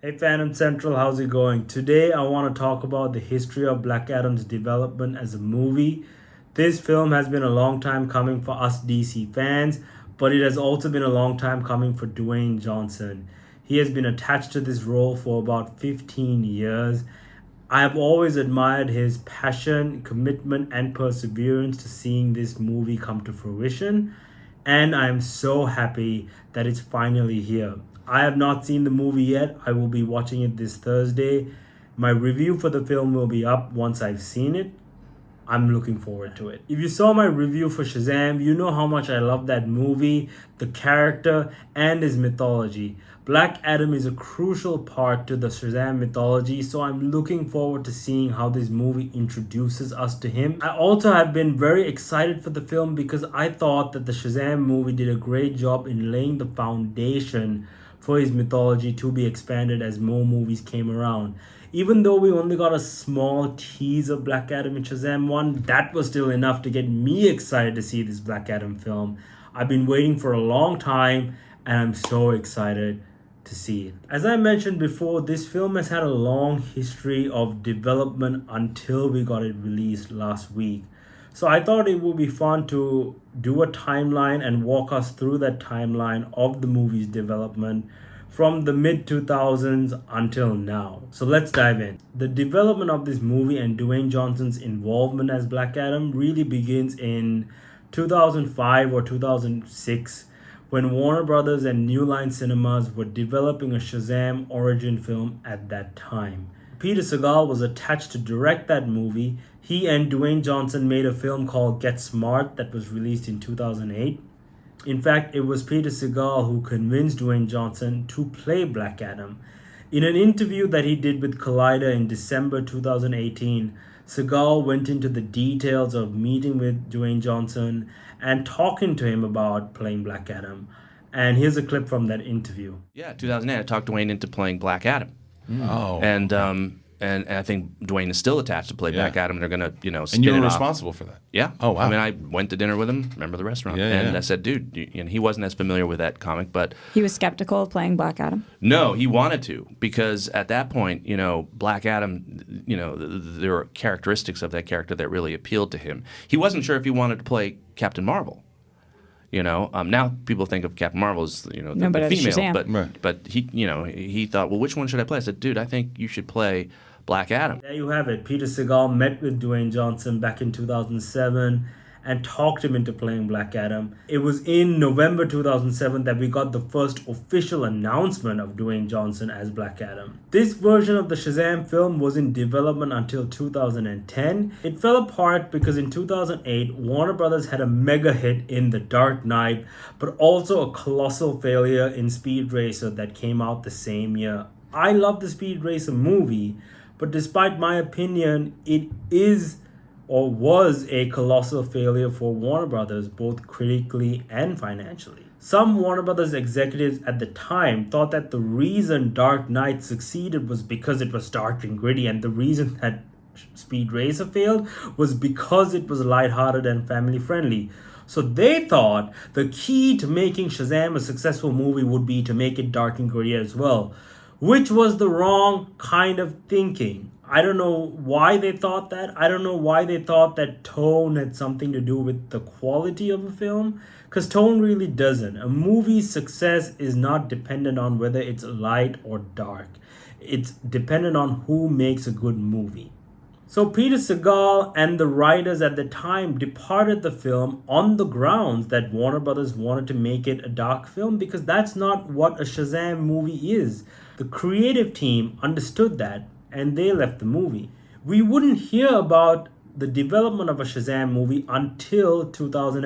Hey Phantom Central, how's it going? Today I want to talk about the history of Black Adam's development as a movie. This film has been a long time coming for us DC fans, but it has also been a long time coming for Dwayne Johnson. He has been attached to this role for about 15 years. I have always admired his passion, commitment, and perseverance to seeing this movie come to fruition, and I am so happy that it's finally here. I have not seen the movie yet. I will be watching it this Thursday. My review for the film will be up once I've seen it. I'm looking forward to it. If you saw my review for Shazam, you know how much I love that movie, the character, and his mythology. Black Adam is a crucial part to the Shazam mythology, so I'm looking forward to seeing how this movie introduces us to him. I also have been very excited for the film because I thought that the Shazam movie did a great job in laying the foundation for his mythology to be expanded as more movies came around. Even though we only got a small tease of Black Adam in Shazam 1, that was still enough to get me excited to see this Black Adam film. I've been waiting for a long time and I'm so excited to see it. As I mentioned before, this film has had a long history of development until we got it released last week. So I thought it would be fun to do a timeline and walk us through that timeline of the movie's development from the mid 2000s until now. So let's dive in. The development of this movie and Dwayne Johnson's involvement as Black Adam really begins in 2005 or 2006 when Warner Brothers and New Line Cinemas were developing a Shazam origin film at that time. Peter Segal was attached to direct that movie. He and Dwayne Johnson made a film called Get Smart that was released in 2008. In fact, it was Peter Segal who convinced Dwayne Johnson to play Black Adam. In an interview that he did with Collider in December 2018, Segal went into the details of meeting with Dwayne Johnson and talking to him about playing Black Adam. And here's a clip from that interview. Yeah, 2008, I talked Dwayne into playing Black Adam. Oh, And I think Dwayne is still attached to play Black Adam. They're gonna, spin and you were it off. responsible for that. Yeah. Oh, wow. I mean, I went to dinner with him. Remember the restaurant? Yeah, and yeah. I said, dude, he wasn't as familiar with that comic, but He was skeptical of playing Black Adam. no, he wanted to because at that point, Black Adam, there were characteristics of that character that really appealed to him. He wasn't sure if he wanted to play Captain Marvel. Now people think of Captain Marvel as the but it's female, Shazam. but Right. but he thought, well, which one should I play? I said, dude, I think you should play Black Adam. There you have it. Peter Segal met with Dwayne Johnson back in 2007 and talked him into playing Black Adam. It was in November 2007 that we got the first official announcement of Dwayne Johnson as Black Adam. This version of the Shazam film was in development until 2010. It fell apart because in 2008, Warner Brothers had a mega hit in The Dark Knight, but also a colossal failure in Speed Racer that came out the same year. I love the Speed Racer movie, but despite my opinion, it is or was a colossal failure for Warner Brothers, both critically and financially. Some Warner Brothers executives at the time thought that the reason Dark Knight succeeded was because it was dark and gritty, and the reason that Speed Racer failed was because it was lighthearted and family friendly. So they thought the key to making Shazam a successful movie would be to make it dark and gritty as well, which was the wrong kind of thinking. I don't know why they thought that. I don't know why they thought that tone had something to do with the quality of a film, because tone really doesn't. A movie's success is not dependent on whether it's light or dark. It's dependent on who makes a good movie. So Peter Segal and the writers at the time departed the film on the grounds that Warner Brothers wanted to make it a dark film, because that's not what a Shazam movie is. The creative team understood that and they left the movie. We wouldn't hear about the development of a Shazam movie until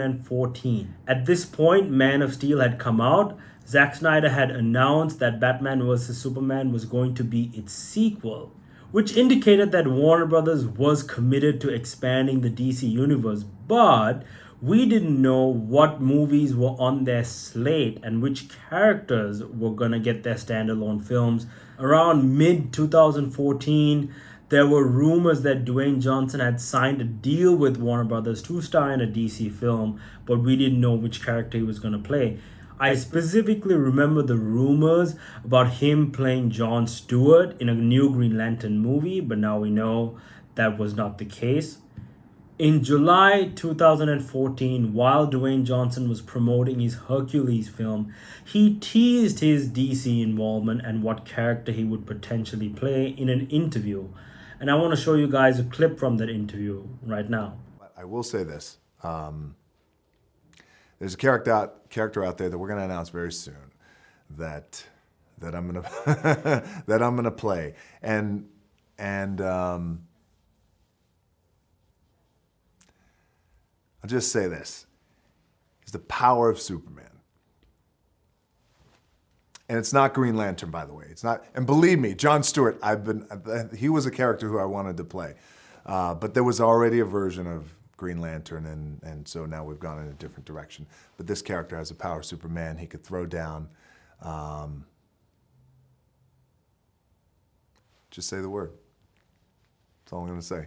2014. At this point, Man of Steel had come out. Zack Snyder had announced that Batman vs. Superman was going to be its sequel, which indicated that Warner Brothers was committed to expanding the DC universe, but we didn't know what movies were on their slate and which characters were gonna get their standalone films. Around mid 2014, There were rumors that Dwayne Johnson had signed a deal with Warner Brothers to star in a DC film, but we didn't know which character he was going to play. I specifically remember the rumors about him playing Jon Stewart in a new Green Lantern movie, but now we know that was not the case. In July 2014, while Dwayne Johnson was promoting his Hercules film, he teased his DC involvement and what character he would potentially play in an interview. And I want to show you guys a clip from that interview right now. I will say this. There's a character out there that we're going to announce very soon that I'm going to that I'm going to play. And I'll just say this. It's the power of Superman. And it's not Green Lantern, by the way. It's not, and believe me, Jon Stewart, he was a character who I wanted to play. But there was already a version of Green Lantern, and so now we've gone in a different direction. But this character has the power of Superman. He could throw down, just say the word. That's all I'm going to say.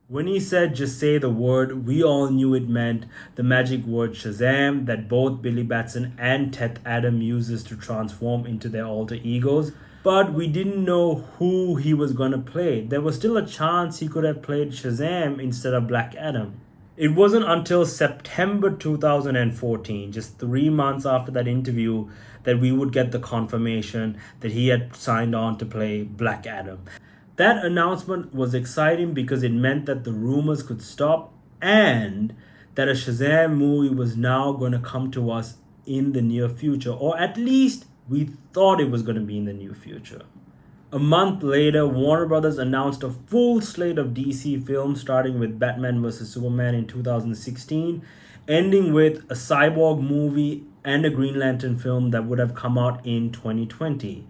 When he said just say the word, we all knew it meant the magic word Shazam that both Billy Batson and Teth Adam uses to transform into their alter egos. But we didn't know who he was going to play. There was still a chance he could have played Shazam instead of Black Adam. It wasn't until September 2014, just 3 months after that interview, that we would get the confirmation that he had signed on to play Black Adam. That announcement was exciting because it meant that the rumors could stop and that a Shazam movie was now going to come to us in the near future, or at least we thought it was going to be in the near future. A month later, Warner Brothers announced a full slate of DC films starting with Batman vs. Superman in 2016, ending with a Cyborg movie and a Green Lantern film that would have come out in 2020.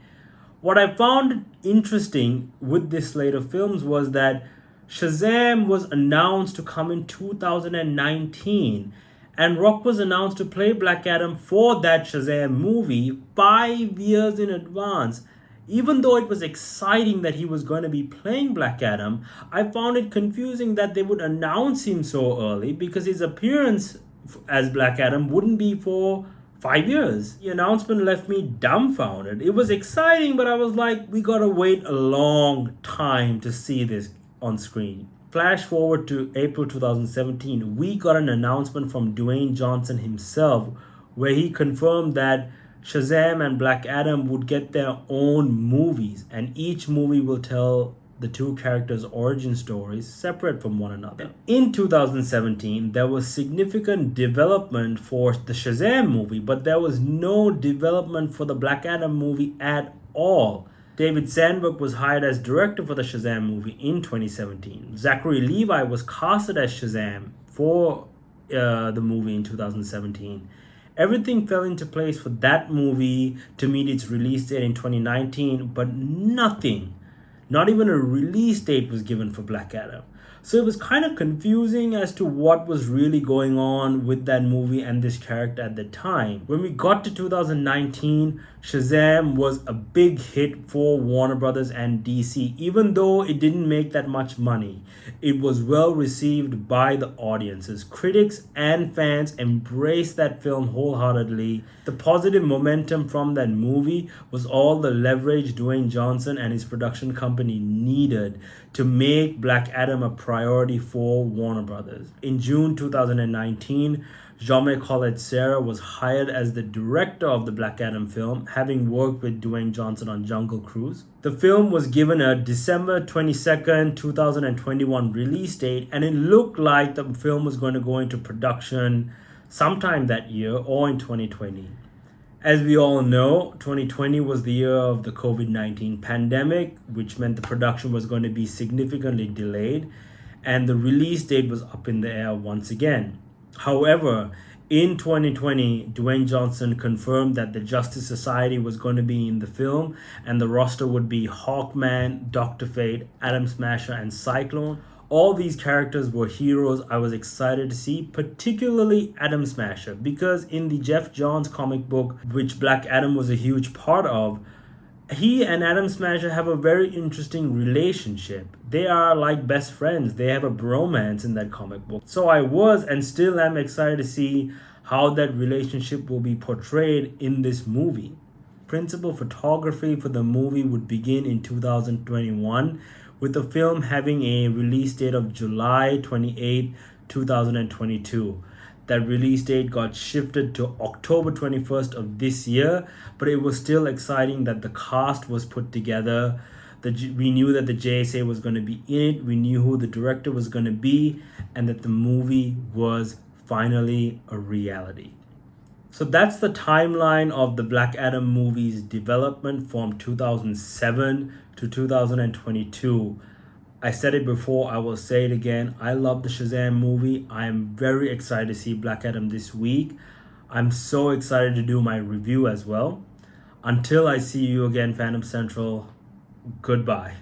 What I found interesting with this slate of films was that Shazam was announced to come in 2019, and Rock was announced to play Black Adam for that Shazam movie 5 years in advance. Even though it was exciting that he was going to be playing Black Adam, I found it confusing that they would announce him so early because his appearance as Black Adam wouldn't be for 5 years. The announcement left me dumbfounded. It was exciting, but I was like, we gotta wait a long time to see this on screen. Flash forward to April 2017, we got an announcement from Dwayne Johnson himself where he confirmed that Shazam and Black Adam would get their own movies, and each movie will tell the two characters' origin stories separate from one another. In 2017, there was significant development for the Shazam movie, but there was no development for the Black Adam movie at all. David Sandberg was hired as director for the Shazam movie in 2017. Zachary Levi was casted as Shazam for the movie in 2017. Everything fell into place for that movie to meet its release date in 2019, but nothing, not even a release date, was given for Black Adam. So it was kind of confusing as to what was really going on with that movie and this character at the time. When we got to 2019, Shazam was a big hit for Warner Brothers and DC. Even though it didn't make that much money, it was well received by the audiences. Critics and fans embraced that film wholeheartedly. The positive momentum from that movie was all the leverage Dwayne Johnson and his production company needed to make Black Adam a priority for Warner Brothers. In June 2019, Jaume Collet-Serra was hired as the director of the Black Adam film, having worked with Dwayne Johnson on Jungle Cruise. The film was given a December 22nd, 2021 release date, and it looked like the film was going to go into production sometime that year or in 2020. As we all know, 2020 was the year of the COVID-19 pandemic, which meant the production was going to be significantly delayed, and the release date was up in the air once again. However, in 2020, Dwayne Johnson confirmed that the Justice Society was going to be in the film, and the roster would be Hawkman, Dr. Fate, Atom Smasher, and Cyclone. All these characters were heroes I was excited to see, particularly Atom Smasher, because in the Jeff Johns comic book, which Black Adam was a huge part of, He and Adam Smasher have a very interesting relationship. They are like best friends. They have a bromance in that comic book. So I was and still am excited to see how that relationship will be portrayed in this movie. Principal photography for the movie would begin in 2021, with the film having a release date of July 28, 2022. That release date got shifted to October 21st of this year, but it was still exciting that the cast was put together. We knew that the JSA was going to be in it, we knew who the director was going to be, and that the movie was finally a reality. So that's the timeline of the Black Adam movie's development from 2007 to 2022. I said it before, I will say it again. I love the Shazam movie. I am very excited to see Black Adam this week. I'm so excited to do my review as well. Until I see you again, Phantom Central, goodbye.